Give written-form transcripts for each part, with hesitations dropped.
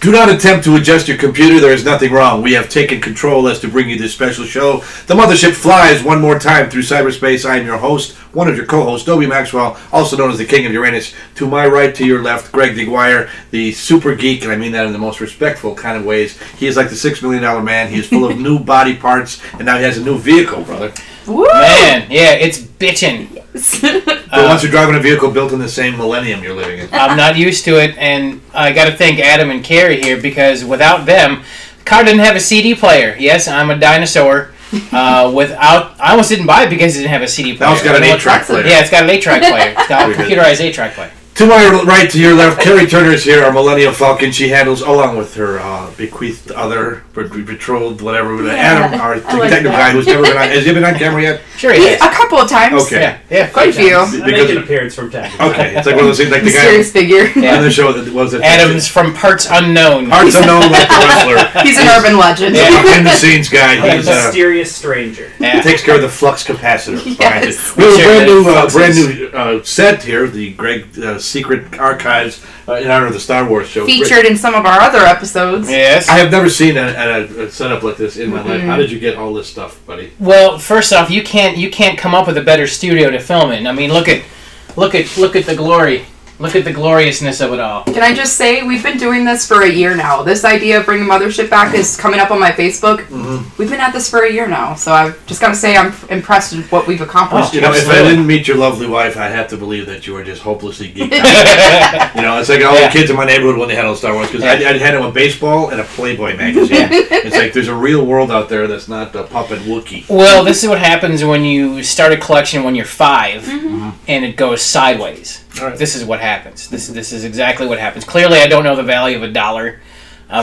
Do not attempt to adjust your computer. There is nothing wrong. We have taken control as to bring you this special show. The Mothership flies one more time through cyberspace. I am your host, one of your co-hosts, Dobie Maxwell, also known as the King of Uranus. To my right, to your left, Greg DeGuire, the super geek, and I mean that in the most respectful kind of ways. He is like the $6 million man. He is full of new body parts, and now he has a new vehicle, brother. Woo! Man, yeah, it's bitchin'. But once you're driving a vehicle built in the same millennium you're living in. I'm not used to it, and I got to thank Adam and Carrie here, because without them, the car didn't have a CD player. Yes, I'm a dinosaur. I almost didn't buy it because it didn't have a CD player. Now it's got an 8-track player. Yeah, it's got an 8-track player. It's got a computerized 8-track player. To my right, to your left, Carrie Turner is here, our Millennial Falcon. She handles, along with her bequeathed other, betrothed, whatever, Adam, our technical guy who's never been on. Has he been on camera yet? Sure he has. A couple of times. Okay. Yeah, quite a few. I make an appearance from time to time. Okay, it's like one of those things, like the guy Mysterious figure. on the show that was it. Adam's from Parts Unknown. Parts Unknown, like the wrestler. He's an urban legend. He's a behind-the-scenes guy. He's Mysterious stranger. Yeah. takes care of the flux capacitor. Yes. We have a brand new set here, the Greg Secret Archives, in honor of the Star Wars show. Featured in some of our other episodes. Yes. I have never seen a setup like this in my life. How did you get all this stuff, buddy? Well, first off, you can't come up with a better studio to film it. I mean, look at the glory. Look at the gloriousness of it all. Can I just say, we've been doing this for a year now. This idea of bringing Mothership back is coming up on my Facebook. We've been at this for a year now, so I've just got to say I'm impressed with what we've accomplished. You know, if I didn't meet your lovely wife, I have to believe that you were just hopelessly geeked out. You know, it's like all the kids in my neighborhood when they had all Star Wars, because I'd had them a baseball and a Playboy magazine. It's like there's a real world out there that's not a puppet Wookiee. Well, this is what happens when you start a collection when you're 5, and it goes sideways. Right. This is what happens. This is exactly what happens. Clearly, I don't know the value of $1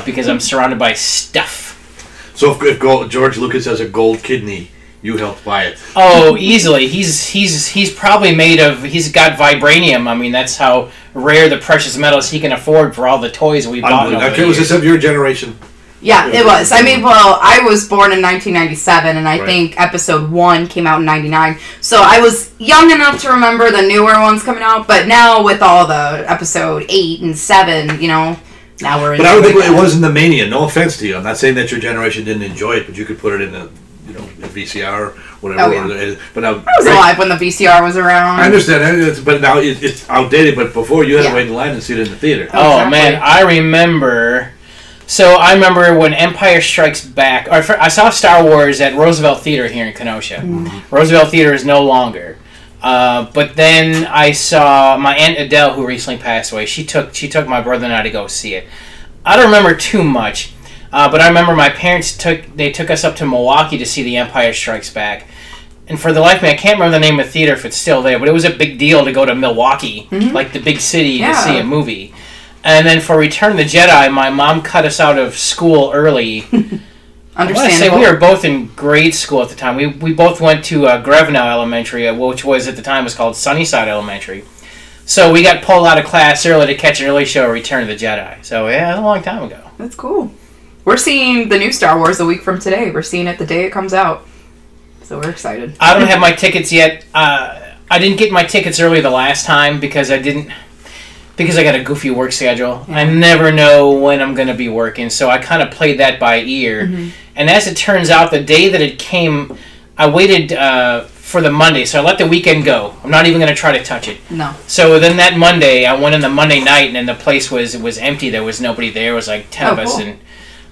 because I'm surrounded by stuff. So if George Lucas has a gold kidney, you helped buy it. Oh, easily. He's probably made of. He's got vibranium. I mean, that's how rare the precious metals he can afford for all the toys we bought. Okay, was this of your generation? Yeah, it was. I mean, well, I was born in 1997, and I Right. think episode 1 came out in 99. So I was young enough to remember the newer ones coming out, but now with all the episode 8 and 7, you know, now we're in. But I don't think it wasn't the mania. No offense to you. I'm not saying that your generation didn't enjoy it, but you could put it in a VCR or whatever. Oh, yeah. But now, I was alive when the VCR was around. I understand, but now it's outdated. But before, you had to wait in line and see it in the theater. Oh, Exactly. man, I remember. So I remember when Empire Strikes Back. I saw Star Wars at Roosevelt Theater here in Kenosha. Roosevelt Theater is no longer. But then I saw my Aunt Adele, who recently passed away. She took my brother and I to go see it. I don't remember too much, but I remember my parents took us up to Milwaukee to see The Empire Strikes Back. And for the life of me, I can't remember the name of the theater if it's still there, but it was a big deal to go to Milwaukee, like the big city, to see a movie. And then for Return of the Jedi, my mom cut us out of school early. I want to say we were both in grade school at the time. We both went to Grevenow Elementary, which was at the time was called Sunnyside Elementary. So we got pulled out of class early to catch an early show of Return of the Jedi. So yeah, that's a long time ago. That's cool. We're seeing the new Star Wars a week from today. We're seeing it the day it comes out. So we're excited. I don't have my tickets yet. I didn't get my tickets early the last time because I got a goofy work schedule. I never know when I'm going to be working, so I kind of played that by ear. And as it turns out, the day that it came, I waited for the Monday, so I let the weekend go. I'm not even going to try to touch it. No. So then that Monday, I went in the Monday night, and then the place was empty. There was nobody there. It was like 10 of us, cool. and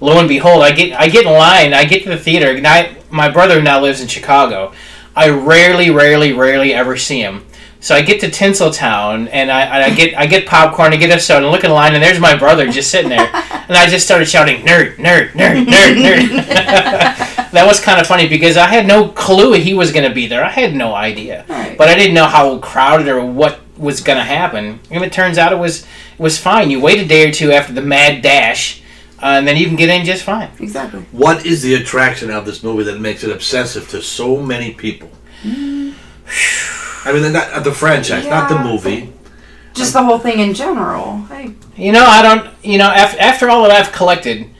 lo and behold, I get in line. I get to the theater. And my brother now lives in Chicago. I rarely ever see him. So I get to Tinseltown, and I get popcorn, I get a soda, and look in line, and there's my brother just sitting there. And I just started shouting, nerd, nerd, nerd, nerd, nerd. That was kind of funny, because I had no clue he was going to be there. I had no idea. Right. But I didn't know how crowded or what was going to happen. And it turns out it was fine. You wait a day or two after the mad dash, and then you can get in just fine. Exactly. What is the attraction of this movie that makes it obsessive to so many people? I mean, not the franchise, not the movie. Just the whole thing in general. After all that I've collected,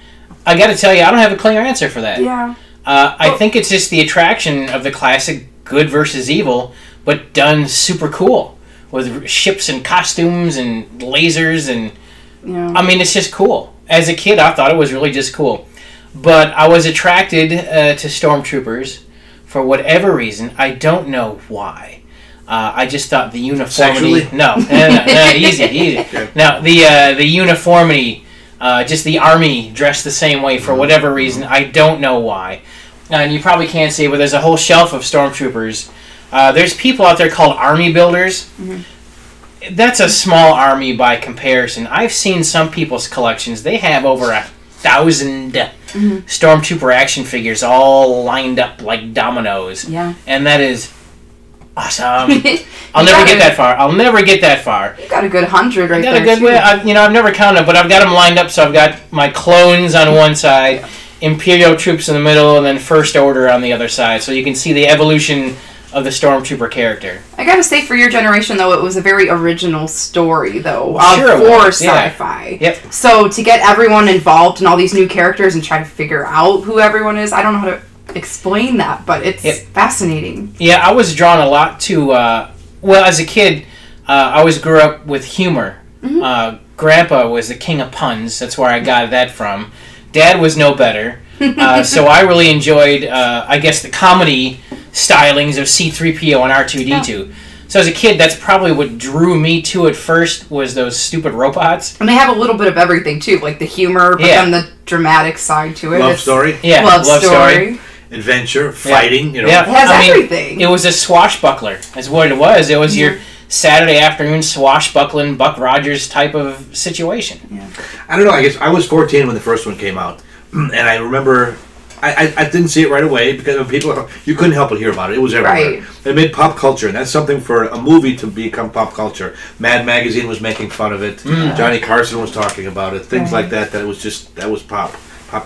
I got to tell you, I don't have a clear answer for that. Yeah. I think it's just the attraction of the classic good versus evil, but done super cool with ships and costumes and lasers and. Yeah. I mean, it's just cool. as a kid, I thought it was really just cool. But I was attracted to stormtroopers for whatever reason. I don't know why. I just thought the uniformity... Sexually? No, easy. Okay. Now, the uniformity, just the army dressed the same way for whatever reason. I don't know why. And you probably can't see it, but there's a whole shelf of stormtroopers. There's people out there called army builders. That's a small army by comparison. I've seen some people's collections. They have over 1,000 stormtrooper action figures all lined up like dominoes. Yeah. And that is awesome. I'll never get that far. You got a good 100 right I got there, a good too. way. I've never counted, but I've got them lined up. So I've got my clones on one side, Imperial troops in the middle, and then First Order on the other side. So you can see the evolution of the stormtrooper character. I gotta say, for your generation, though, it was a very original story, though, Sure it for was, yeah. sci-fi. Yep. So to get everyone involved in all these new characters and try to figure out who everyone is, I don't know how to explain that, but it's fascinating. Yeah, I was drawn a lot to, as a kid, I always grew up with humor. Grandpa was the king of puns. That's where I got that from. Dad was no better. So I really enjoyed, I guess, the comedy stylings of C-3PO and R2-D2. So as a kid, that's probably what drew me to it first, was those stupid robots. And they have a little bit of everything, too, like the humor, but then the dramatic side to it. Love story. Yeah, love story. Adventure, fighting, you know. Yeah. It has everything. It was a swashbuckler, is what it was. It was your Saturday afternoon swashbuckling Buck Rogers type of situation. Yeah. I don't know, I guess I was 14 when the first one came out. And I remember... I didn't see it right away because people, you couldn't help but hear about it. It was everywhere. Right. It made pop culture, and that's something for a movie to become pop culture. Mad Magazine was making fun of it. Johnny Carson was talking about it. Things like that. That was pop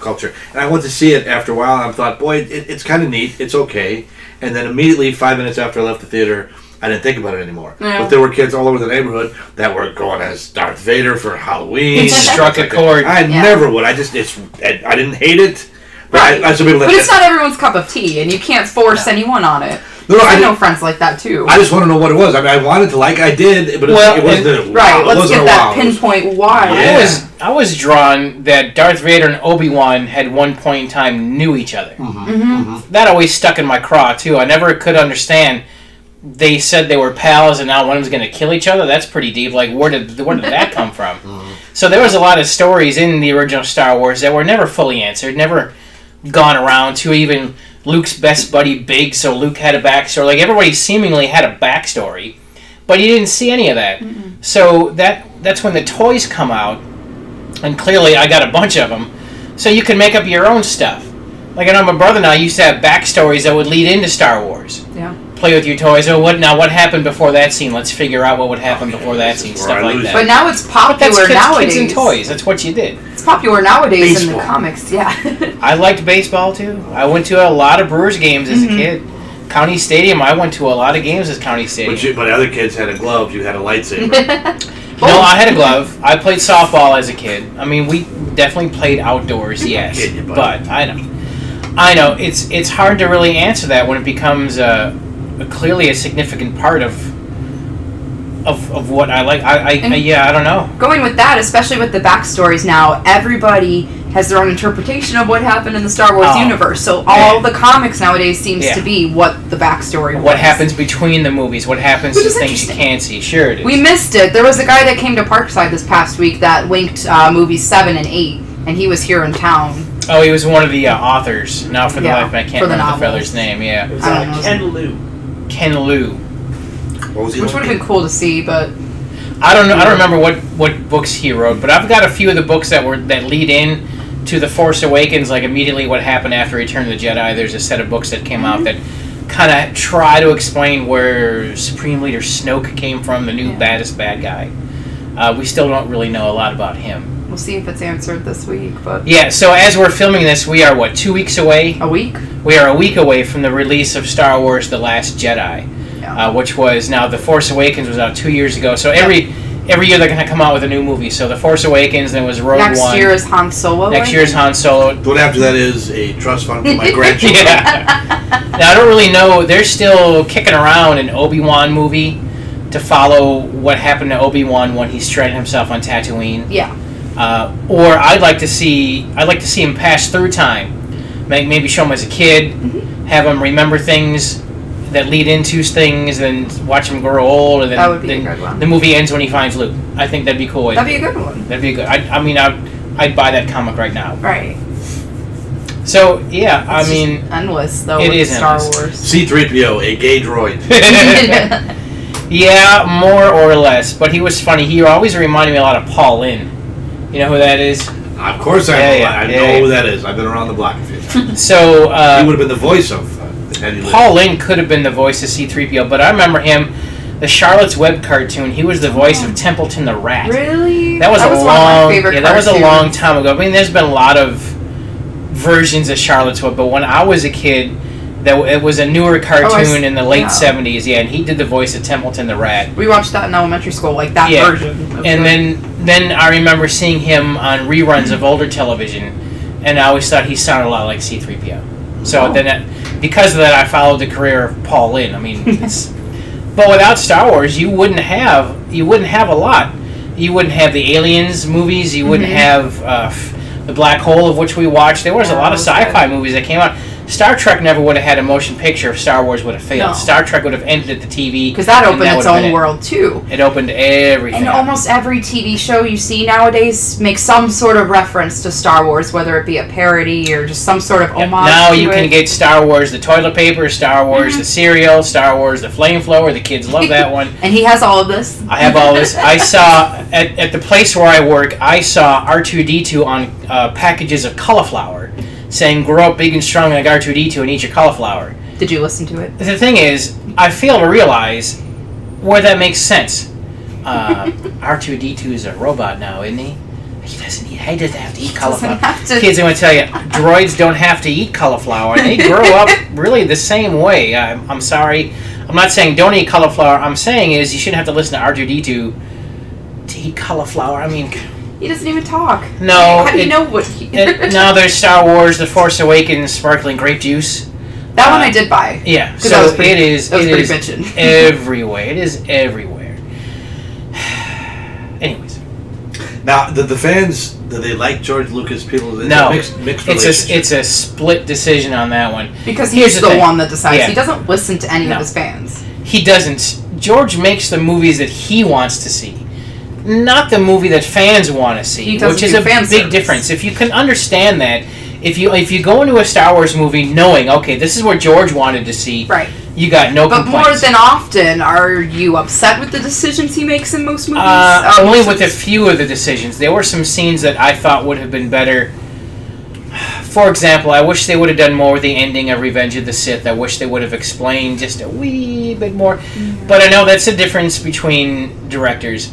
culture. And I went to see it after a while, and I thought, boy, it's kind of neat. It's okay. And then immediately, 5 minutes after I left the theater, I didn't think about it anymore. Yeah. But there were kids all over the neighborhood that were going as Darth Vader for Halloween. Struck a chord. I never would. I didn't hate it. Right. But it's not everyone's cup of tea, and you can't force anyone on it. I know friends like that, too. I just want to know what it was. I mean, I wanted to like, I did, but it wasn't right, let's get that pinpoint why. Yeah. I was drawn that Darth Vader and Obi-Wan had one point in time knew each other. That always stuck in my craw, too. I never could understand. They said they were pals, and now one of them's going to kill each other. That's pretty deep. Like, where did that come from? So there was a lot of stories in the original Star Wars that were never fully answered, never gone around to. Even Luke's best buddy Big, so Luke had a backstory. Like, everybody seemingly had a backstory, but you didn't see any of that. So that's when the toys come out, and clearly I got a bunch of them, so you can make up your own stuff. Like, I know my brother and I used to have backstories that would lead into Star Wars. Yeah. Play with your toys. Oh, what happened before that scene? Let's figure out what would happen before that scene. Stuff like that. But now it's popular nowadays. Kids and toys. That's what you did. It's popular nowadays Baseball. in the comics. Yeah. I liked baseball too. I went to a lot of Brewers games as a kid. County Stadium. I went to a lot of games as County Stadium. But other kids had a glove. You had a lightsaber. No, I had a glove. I played softball as a kid. I mean, we definitely played outdoors. Yes, but I know it's hard to really answer that when it becomes clearly a significant part of what I like. I don't know. Going with that, especially with the backstories now, everybody has their own interpretation of what happened in the Star Wars universe. So all the comics nowadays seems to be what the backstory was. What happens between the movies? What happens to things you can't see? Sure it is. We missed it. There was a guy that came to Parkside this past week that linked movies 7 and 8, and he was here in town. Oh, he was one of the authors. Now, for the life, I can't remember the fella's name. Yeah, It was I don't know. Ken Liu. Ken Liu. What was he Which would have been cool to see, but I don't know. I don't remember what books he wrote, but I've got a few of the books that lead in to The Force Awakens. Like immediately what happened after Return of the Jedi. There's a set of books that came out that kind of try to explain where Supreme Leader Snoke came from, the new baddest bad guy. We still don't really know a lot about him. we'll see if it's answered this week. But yeah, so as we're filming this, we are, 2 weeks away? A week? We are a week away from the release of Star Wars The Last Jedi, which was, now The Force Awakens was out 2 years ago, so every year they're going to come out with a new movie. So The Force Awakens, then was Rogue One. Next year is Han Solo. Next year is Han Solo. What after that is a trust fund for my grandchildren. Now, I don't really know. They're still kicking around an Obi-Wan movie to follow what happened to Obi-Wan when he stranded himself on Tatooine. Yeah. Or I'd like to see him pass through time. Maybe show him as a kid, have him remember things that lead into things, and watch him grow old, and then, that would be a good one. The movie ends when he finds Luke. I think that'd be cool. That'd be a good one. That'd be good. I'd buy that comic right now. Right. So yeah, It's endless though. It with is Star endless. Wars. C-3PO, a gay droid. Yeah, more or less. But he was funny. He always reminded me a lot of Paul Lynde. You know who that is? Of course I know. I know who that is. I've been around the block a few times. So he would have been the voice of Paul Lynde could have been the voice of C-3PO, but I remember him, the Charlotte's Web cartoon. He was the voice of Templeton the Rat. Really? That was one of my favorite that was a cartoons. long time ago. I mean, there's been a lot of versions of Charlotte's Web, but when I was a kid, it was a newer cartoon in the late 70s. Yeah, and he did the voice of Templeton the Rat. We watched that in elementary school, like that version. And then I remember seeing him on reruns of older television, and I always thought he sounded a lot like C-3PO. So because of that, I followed the career of Paul Lynde. I mean, but without Star Wars, you wouldn't have a lot. You wouldn't have the Aliens movies. You wouldn't have the Black Hole, of which we watched. There was a lot of sci-fi movies that came out. Star Trek never would have had a motion picture if Star Wars would have failed. No. Star Trek would have ended at the TV. Because that opened its own world, too. It opened everything. And almost every TV show you see nowadays makes some sort of reference to Star Wars, whether it be a parody or just some sort of homage Now to you can get Star Wars, the toilet paper, Star Wars, the cereal, Star Wars, the flamethrower. The kids love that one. And he has all of this. I have all this. I saw, at the place where I work, I saw R2-D2 on packages of cauliflower, saying, grow up big and strong like R2-D2 and eat your cauliflower. Did you listen to it? The thing is, I fail to realize where that makes sense. R2-D2 is a robot now, isn't he? He doesn't have to eat cauliflower. Kids are going to tell you, droids don't have to eat cauliflower. They grow up really the same way. I'm sorry. I'm not saying don't eat cauliflower. I'm saying is you shouldn't have to listen to R2-D2 to eat cauliflower. I mean... He doesn't even talk. No. How do you know what now there's Star Wars, The Force Awakens, sparkling grape juice. That one I did buy. Yeah. So it is everywhere. It is everywhere. Anyways. Now, the fans, do they like George Lucas? People? No. Mixed relationship. It's a split decision on that one. Because he's the one that decides. Yeah. He doesn't listen to any of his fans. He doesn't. George makes the movies that he wants to see. Not the movie that fans want to see, which is a big difference. If you can understand that, if you go into a Star Wars movie knowing, okay, this is what George wanted to see, right? You got no complaints. But more than often, are you upset with the decisions he makes in most movies? Only with a few of the decisions. There were some scenes that I thought would have been better. For example, I wish they would have done more with the ending of Revenge of the Sith. I wish they would have explained just a wee bit more. Mm-hmm. But I know that's the difference between directors.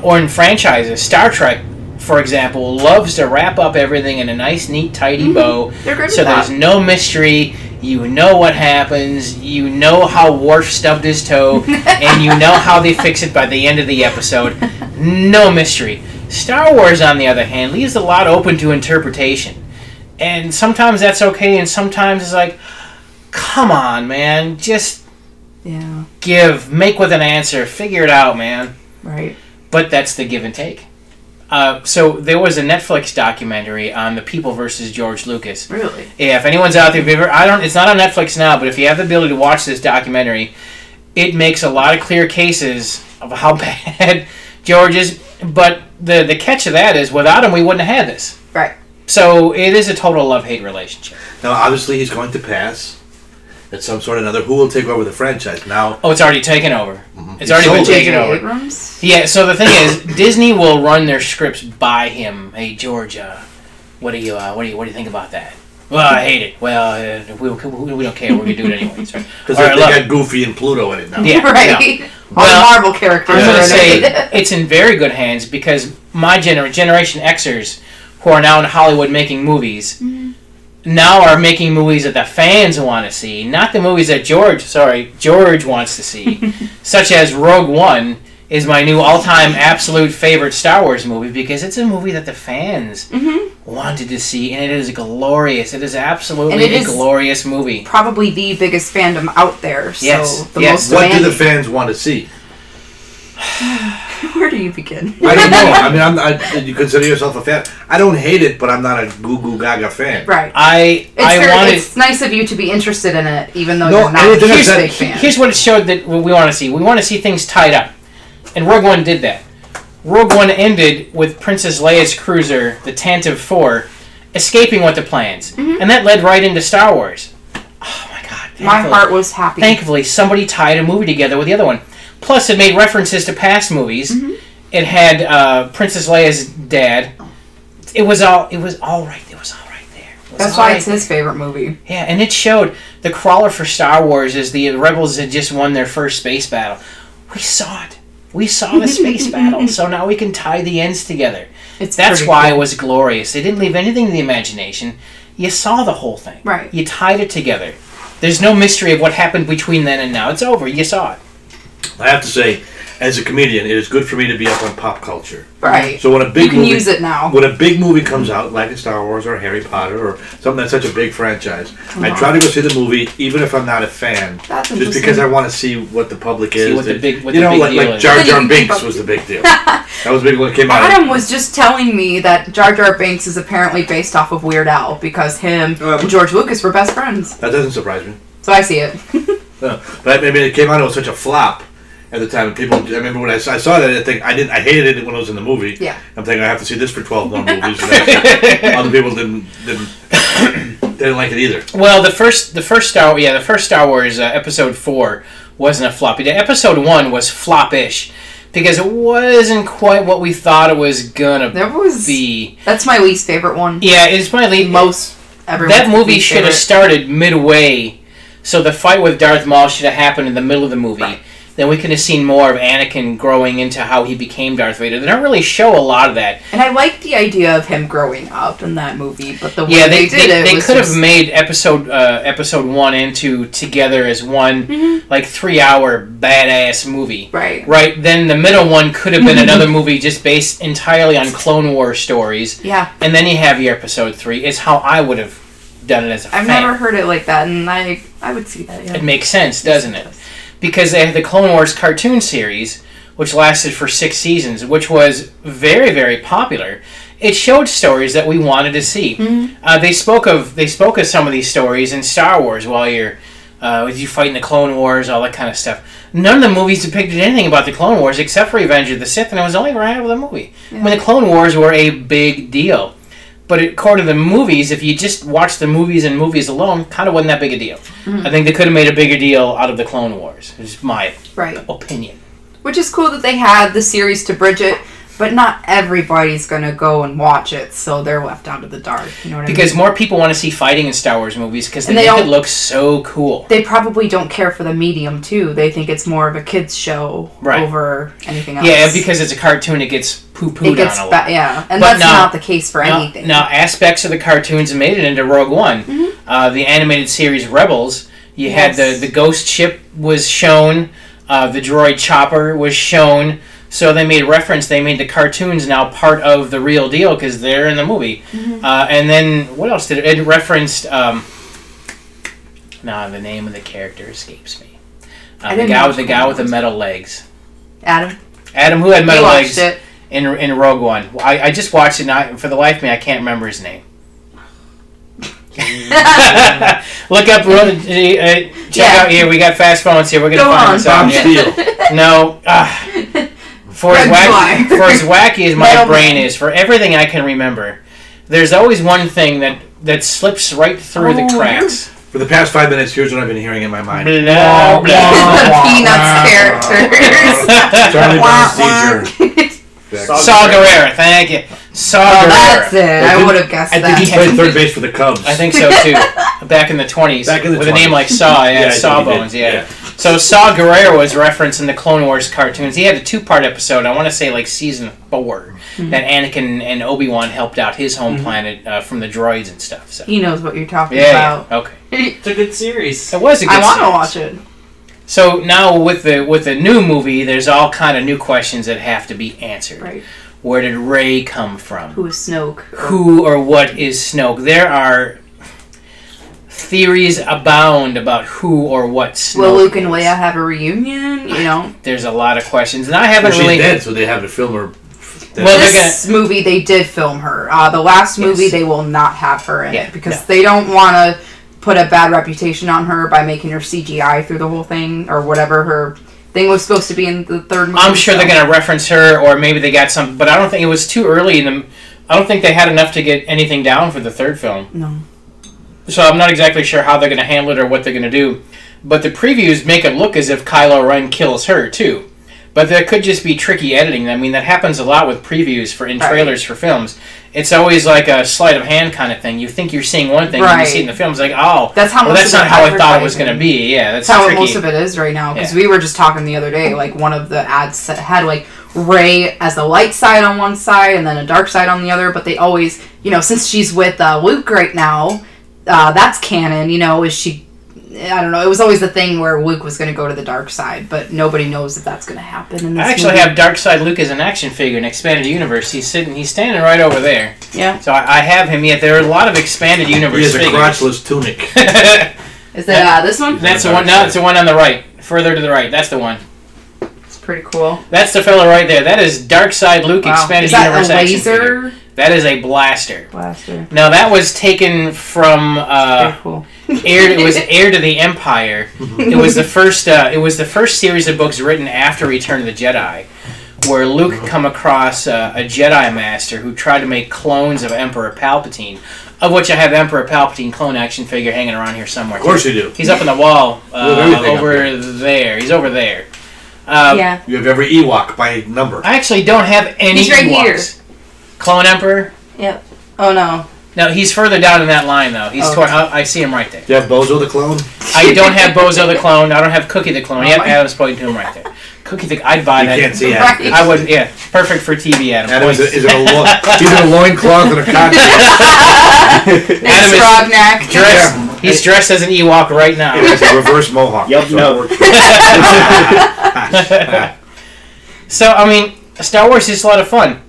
Or in franchises. Star Trek, for example, loves to wrap up everything in a nice, neat, tidy bow. So there's no mystery. You know what happens. You know how Worf stubbed his toe. And you know how they fix it by the end of the episode. No mystery. Star Wars, on the other hand, leaves a lot open to interpretation. And sometimes that's okay, and sometimes it's like, come on, man. Just make with an answer. Figure it out, man. Right. But that's the give and take. So there was a Netflix documentary on the people versus George Lucas. Really? Yeah. If anyone's out there, it's not on Netflix now, but if you have the ability to watch this documentary, it makes a lot of clear cases of how bad George is. But the catch of that is, without him, we wouldn't have had this. Right. So it is a total love-hate relationship. Now, obviously, he's going to pass at some sort or another. Who will take over the franchise now? Oh, it's already taken over. Mm-hmm. It's already been taken over. Abrams? Yeah, so the thing is, Disney will run their scripts by him. Hey, George, what do you think about that? Well, I hate it. Well, we don't care. We're gonna do it anyway. Because they got Goofy and Pluto in it now. Yeah, right. Yeah. All the Marvel characters. I'm going to say it's in very good hands because my Generation Xers, who are now in Hollywood making movies, now are making movies that the fans want to see, not the movies that George wants to see, such as Rogue One is my new all-time absolute favorite Star Wars movie because it's a movie that the fans wanted to see, and it is glorious. It is absolutely a glorious movie. Probably the biggest fandom out there. So yes. Most what do the fans want to see? Where do you begin? I don't know. I mean, you consider yourself a fan. I don't hate it, but I'm not a goo goo gaga fan. Right. It's nice of you to be interested in it, even though you're not a big fan. Here's what it showed that we want to see. We want to see things tied up. And Rogue One did that. Rogue One ended with Princess Leia's cruiser, the Tantive 4, escaping with the plans. Mm-hmm. And that led right into Star Wars. Oh my God. My heart was happy. Thankfully, somebody tied a movie together with the other one. Plus, it made references to past movies. Mm-hmm. It had Princess Leia's dad. It was all right. It was all right there. That's why it's his favorite movie. Yeah, and it showed the crawler for Star Wars as the Rebels had just won their first space battle. We saw it. We saw the space battle, so now we can tie the ends together. That's why it was glorious. They didn't leave anything to the imagination. You saw the whole thing. Right. You tied it together. There's no mystery of what happened between then and now. It's over. You saw it. I have to say, as a comedian, it is good for me to be up on pop culture. Right. So when a big movie, use it now. When a big movie comes out, like in Star Wars or Harry Potter or something that's such a big franchise, I try to go see the movie, even if I'm not a fan, just because I want to see what the public is. See what the big like Jar Jar Binks was the big deal. That was big when it came out. Adam was just telling me that Jar Jar Binks is apparently based off of Weird Al because him and George Lucas were best friends. That doesn't surprise me. So I see it. But I mean, it came out. It was such a flop at the time. People, I remember when I saw that. I hated it when it was in the movie. Yeah. I'm thinking I have to see this for 12 more movies. And other people didn't like it either. Well, the first Star Wars Episode 4 wasn't a flop. Episode 1 was flop-ish because it wasn't quite what we thought it was gonna be. That's my least favorite one. Yeah, it's my least. That movie should have started midway. So the fight with Darth Maul should have happened in the middle of the movie. Right. Then we could have seen more of Anakin growing into how he became Darth Vader. They don't really show a lot of that. And I like the idea of him growing up in that movie, but the way they did it, they could have made episode 1 and 2 together as one 3-hour badass movie. Right. Right. Then the middle one could have been another movie just based entirely on Clone Wars stories. Yeah. And then you have your episode 3. It's how I would have done it as a fan. I've never heard it like that, and I would see that. Yeah. It makes sense, doesn't it? Because they had the Clone Wars cartoon series, which lasted for 6 seasons, which was very, very popular. It showed stories that we wanted to see. Mm-hmm. They spoke of some of these stories in Star Wars while you're with you fighting the Clone Wars, all that kind of stuff. None of the movies depicted anything about the Clone Wars except for Revenge of the Sith, and it was only for half of the movie. Yeah. I mean, the Clone Wars were a big deal. But according to the movies, if you just watch the movies and movies alone, kind of wasn't that big a deal. Mm-hmm. I think they could have made a bigger deal out of the Clone Wars. It's my opinion. Which is cool that they had the series to bridge it, but not everybody's going to go and watch it, so they're left out of the dark. You know what I mean? Because more people want to see fighting in Star Wars movies because they make it look so cool. They probably don't care for the medium, too. They think it's more of a kid's show over anything else. Yeah, because it's a cartoon, it gets poo-pooed on a lot. Yeah, and that's not the case for anything. Now, aspects of the cartoons made it into Rogue One. Mm-hmm. The animated series Rebels, you had the ghost ship was shown, the droid chopper was shown. So they made the cartoons now part of the real deal because they're in the movie. Mm-hmm. And then, what else did it referenced? Now the name of the character escapes me. The guy with the metal legs. Adam, who had metal legs in Rogue One. I just watched it, and for the life of me, I can't remember his name. Look up, check out here. We got fast phones here. We're going to find this out. No. For as wacky as my brain is, for everything I can remember, there's always one thing that slips right through the cracks. For the past 5 minutes, here's what I've been hearing in my mind. Blah, blah, the Peanuts characters. Charlie Brown's teacher. Saw Gerrera, thank you. Saw Gerrera. That's it. I would have guessed that. I think he played third base for the Cubs. I think so too. Back in the 20s. With a name like Saw, Sawbones, yeah. So Saw Gerrera was referenced in the Clone Wars cartoons. He had a 2-part episode, I want to say like season 4, that Anakin and Obi-Wan helped out his home planet from the droids and stuff. So. He knows what you're talking about. Yeah, okay. It's a good series. It was a good series. I want to watch it. So now with the new movie, there's all kind of new questions that have to be answered. Right. Where did Rey come from? Who is Snoke? Who or what is Snoke? There are theories abound about who or what Snoke Will Luke and is. Leia have a reunion? You know, There's a lot of questions, and I haven't She's really. dead, so they have to film her. Well, they're this movie they did film her. The last movie Yes. they will not have her in Yeah, it because no. they don't want to put a bad reputation on her by making her CGI through the whole thing or whatever her thing was supposed to be in the third movie. I'm sure they're going to reference her, or maybe they got some, but I don't think it was too early in them. I don't think they had enough to get anything down for the third film. No. So I'm not exactly sure how they're going to handle it or what they're going to do. But the previews make it look as if Kylo Ren kills her, too. But that could just be tricky editing. I mean, that happens a lot with previews in trailers for films. It's always like a sleight of hand kind of thing. You think you're seeing one thing, and you see it in the film, it's like, oh, that's how that's not how I thought it was going to be. Yeah, that's how tricky. most of it is right now. Because we were just talking the other day, like one of the ads had like Rey as the light side on one side and then a dark side on the other. But they always, since she's with Luke right now, that's canon. Is she? I don't know. It was always the thing where Luke was going to go to the dark side, but nobody knows if that's going to happen in this I actually movie. have Dark Side Luke as an action figure in Expanded Universe. He's standing right over there. Yeah. So I have him. Yet there are a lot of Expanded Universe He has a figures. crotchless tunic. Is that this one? That's the one. No, it's the one on the right. Further to the right. That's the one. It's pretty cool. That's the fellow right there. That is Dark Side Luke Expanded Is that Universe a action laser figure. That is a blaster. blaster? Now that was taken from Very cool. It was Heir to the Empire. It was the first. It was the first series of books written after Return of the Jedi, where Luke come across a Jedi Master who tried to make clones of Emperor Palpatine, of which I have Emperor Palpatine clone action figure hanging around here somewhere. Of course you do. He's up on the wall over there. He's over there. Yeah. You have every Ewok by number. I actually don't have any He's right Ewoks. here. Clone Emperor? Yep. Oh no. No, he's further down in that line though. He's I see him right there. Do you have Bozo the clone? I don't have Bozo the clone. I don't have Cookie the clone. Yep, my- Adam's pointing to him right there. Cookie the I'd buy You that. can't see Right. Adam. I would, yeah. Perfect for TV, Adam. Adam is Points. he's in a loincloth and a cotton. Adam is Frog neck. dressed. Yeah. He's dressed as an Ewok right now. It's a reverse mohawk. Yep, So no. it works. So, I mean, Star Wars is a lot of fun.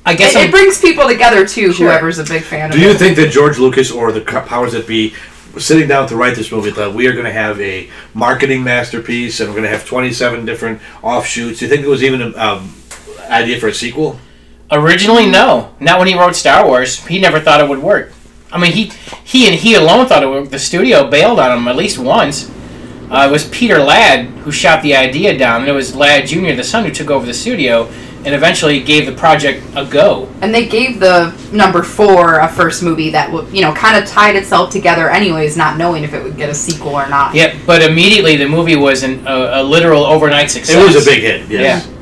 I guess It brings people together too. Sure. Whoever's a big fan of Do you it. think that George Lucas or the powers that be sitting down to write this movie thought we are going to have a marketing masterpiece and we're going to have 27 different offshoots? Do you think there was even an idea for a sequel? Originally, no. Not when he wrote Star Wars. He never thought it would work. I mean, he alone thought it would work. The studio bailed on him at least once. It was Peter Ladd who shot the idea down, and it was Ladd Jr., the son, who took over the studio and eventually gave the project a go. And they gave the number 4 a first movie that kind of tied itself together, anyways, not knowing if it would get a sequel or not. Yeah, but immediately the movie was a literal overnight success. It was a big hit, yes. Yeah.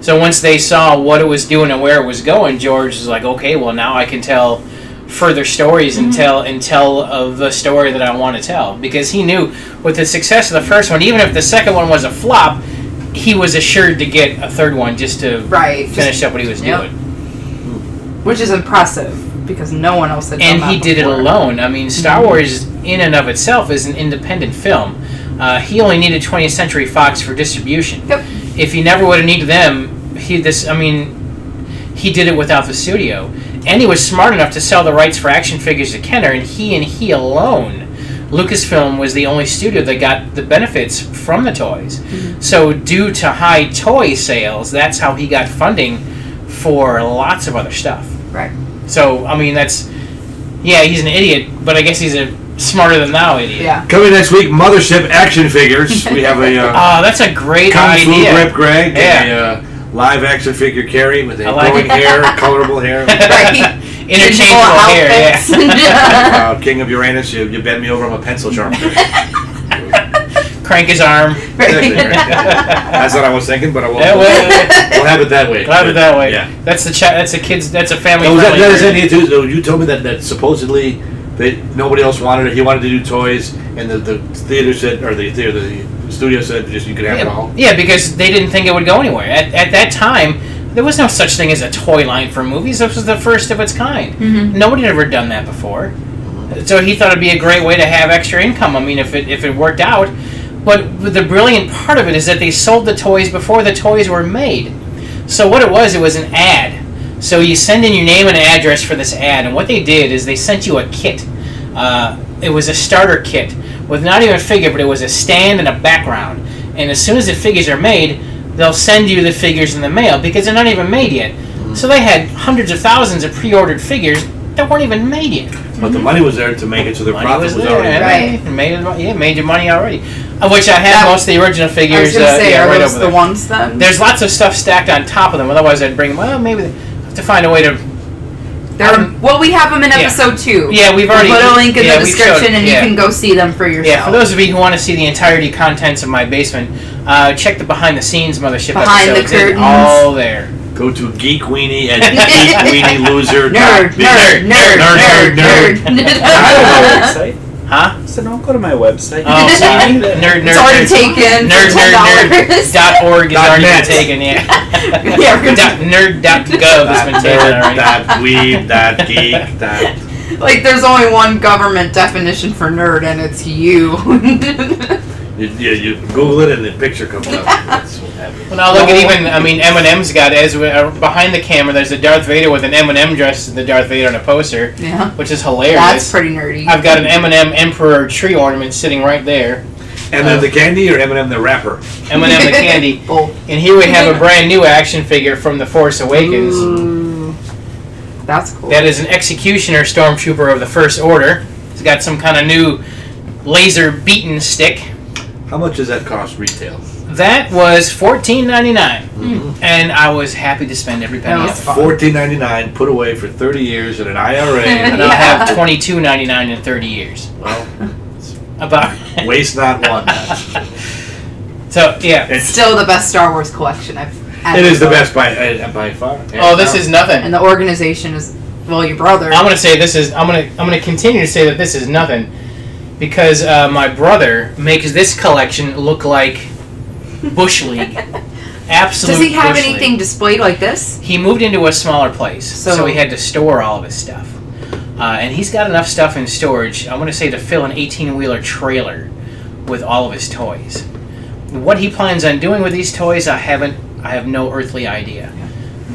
So once they saw what it was doing and where it was going, George was like, okay, well now I can tell further stories and tell of the story that I want to tell, because he knew with the success of the first one, even if the second one was a flop, he was assured to get a third one just to finish up what he was doing. Which is impressive because no one else had done And that he did it before. alone. I mean, Star Wars in and of itself is an independent film. He only needed 20th Century Fox for distribution. Yep. If he never would have needed them, he did it without the studio. And he was smart enough to sell the rights for action figures to Kenner, and he alone, Lucasfilm was the only studio that got the benefits from the toys. So due to high toy sales, that's how he got funding for lots of other stuff. Right. So, I mean, he's an idiot, but I guess he's a smarter than thou idiot. Yeah. Coming next week, Mothership action figures. We have a That's a great Kung Fu idea. Grip Greg Yeah. and a live action figure Carrie with a I like glowing it. hair, colorable hair. Right. Interchangeable hair, yeah. King of Uranus, you bend me over, I'm a pencil sharpener. Crank his arm. That's what I was thinking, but I won't. Yeah, We'll have it that way. We'll have it that way. Yeah. That's a kids. That's a family. That is friendly it too. So you told me that supposedly that nobody else wanted it. He wanted to do toys, and the theater said, or the studio said, just you could have it all. Yeah, because they didn't think it would go anywhere. At that time, there was no such thing as a toy line for movies. This was the first of its kind. Nobody had ever done that before. So he thought it'd be a great way to have extra income. I mean, if it worked out. But the brilliant part of it is that they sold the toys before the toys were made. So what it was an ad. So you send in your name and address for this ad, and what they did is they sent you a kit. it was a starter kit with not even a figure, but it was a stand and a background. And as soon as the figures are made, they'll send you the figures in the mail because they're not even made yet. So they had hundreds of thousands of pre-ordered figures that weren't even made yet. But the money was there to make it, so the profit was already right. Made your money already. Of which I have most of the original figures. I was going to say, are right those over the there. ones then? There's lots of stuff stacked on top of them. Otherwise, I'd bring them. Well, maybe I have to find a way to. Well, we have them in episode 2. Yeah, we've already put a link in the description, and you yeah. can go see them for yourself. Yeah, for those of you who want to see the entirety contents of my basement, check the behind the scenes Mothership Behind episodes. the curtains. It's all there. Go to Geek Weenie at Geek Weenie Loser. Nerd. Website? Huh? So don't go to my website. Oh, sorry. Nerd. It's already taken. Nerd.org is already been net. taken, yeah. Yeah, Nerd.gov has been taken already. Weeb.geek. like, there's only one government definition for nerd, and it's you. You Google it and the picture comes up. That's what happens. Well, now look at even, Eminem's got, behind the camera, there's a Darth Vader with an Eminem dressed as the Darth Vader on a poster, Yeah. which is hilarious. That's pretty nerdy. I've got an Eminem Emperor tree ornament sitting right there. Eminem the candy or Eminem the rapper? Eminem the candy. Both. And here we have a brand new action figure from The Force Awakens. Ooh. That's cool. That is an Executioner Stormtrooper of the First Order. It's got some kind of new laser beaten stick. How much does that cost retail? That was $14.99, and I was happy to spend every penny That of was it. fun. $14.99, put away for 30 years in an IRA. And I'll have $22.99 in 30 years. Well, About. waste not one. So yeah. It's, Still the best Star Wars collection I've ever it is the bought. best by far. Oh, this is nothing. And the organization is, well, your brother. I'm gonna say this is. I'm gonna continue to say that this is nothing, because my brother makes this collection look like Bush League. Absolute. Does he have Bush anything League. displayed like this? He moved into a smaller place, so So- he had to store all of his stuff. And he's got enough stuff in storage, I want to say, to fill an 18-wheeler trailer with all of his toys. What he plans on doing with these toys, I have no earthly idea.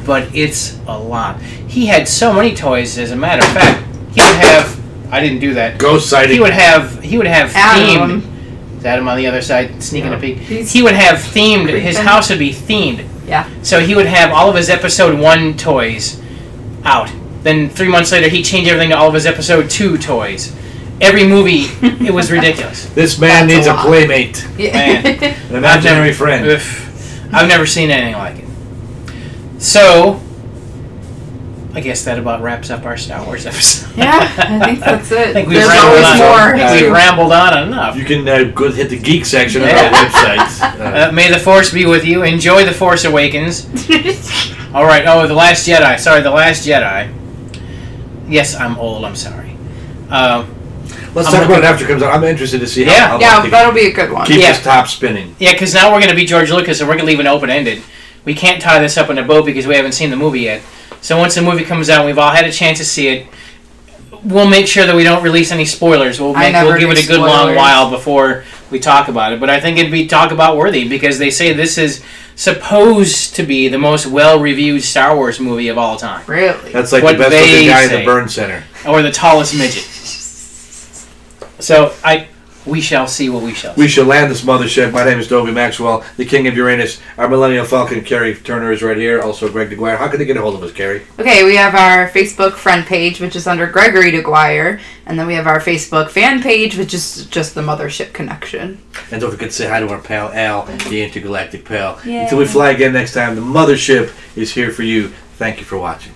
But it's a lot. He had so many toys, as a matter of fact, he would have, I didn't do that. Ghost sighting. He would have Adam. themed. Is Adam on the other side sneaking Yeah. a peek? He's He would have themed. His creeping. house would be themed. Yeah. So he would have all of his episode 1 toys out. Then 3 months later, he'd change everything to all of his episode 2 toys. Every movie, it was ridiculous. This man That's needs a a lot. playmate, Man. an imaginary friend. I've never seen anything like it. So, I guess that about wraps up our Star Wars episode. Yeah, I think that's it. I think we've There's rambled always on. more. I think we've rambled on enough. You can go hit the geek section Yeah. of our website. May the Force be with you. Enjoy The Force Awakens. All right. Oh, The Last Jedi. Sorry, The Last Jedi. Yes, I'm old. I'm sorry. Let's I'm talk about looking- it after it comes out. I'm interested to see Yeah. how Yeah, they that'll be a good one. keep Yeah. this top spinning. Yeah, because now we're going to be George Lucas, and we're going to leave it open-ended. We can't tie this up in a bow because we haven't seen the movie yet. So once the movie comes out, we've all had a chance to see it. We'll make sure that we don't release any spoilers. We'll never give it do a good long spoilers. while before we talk about it. But I think it'd be talk about worthy because they say this is supposed to be the most well-reviewed Star Wars movie of all time, Really? That's like What the best looking they guy in say. the burn center. or the tallest midget. So we shall see what we shall see. We shall land this mothership. My name is Dobie Maxwell, the King of Uranus. Our Millennial Falcon, Carrie Turner, is right here. Also, Greg DeGuire. How can they get a hold of us, Carrie? Okay, we have our Facebook friend page, which is under Gregory DeGuire, and then we have our Facebook fan page, which is just the Mothership Connection. And don't forget to say hi to our pal Al, the intergalactic pal. Yeah. Until we fly again next time, the mothership is here for you. Thank you for watching.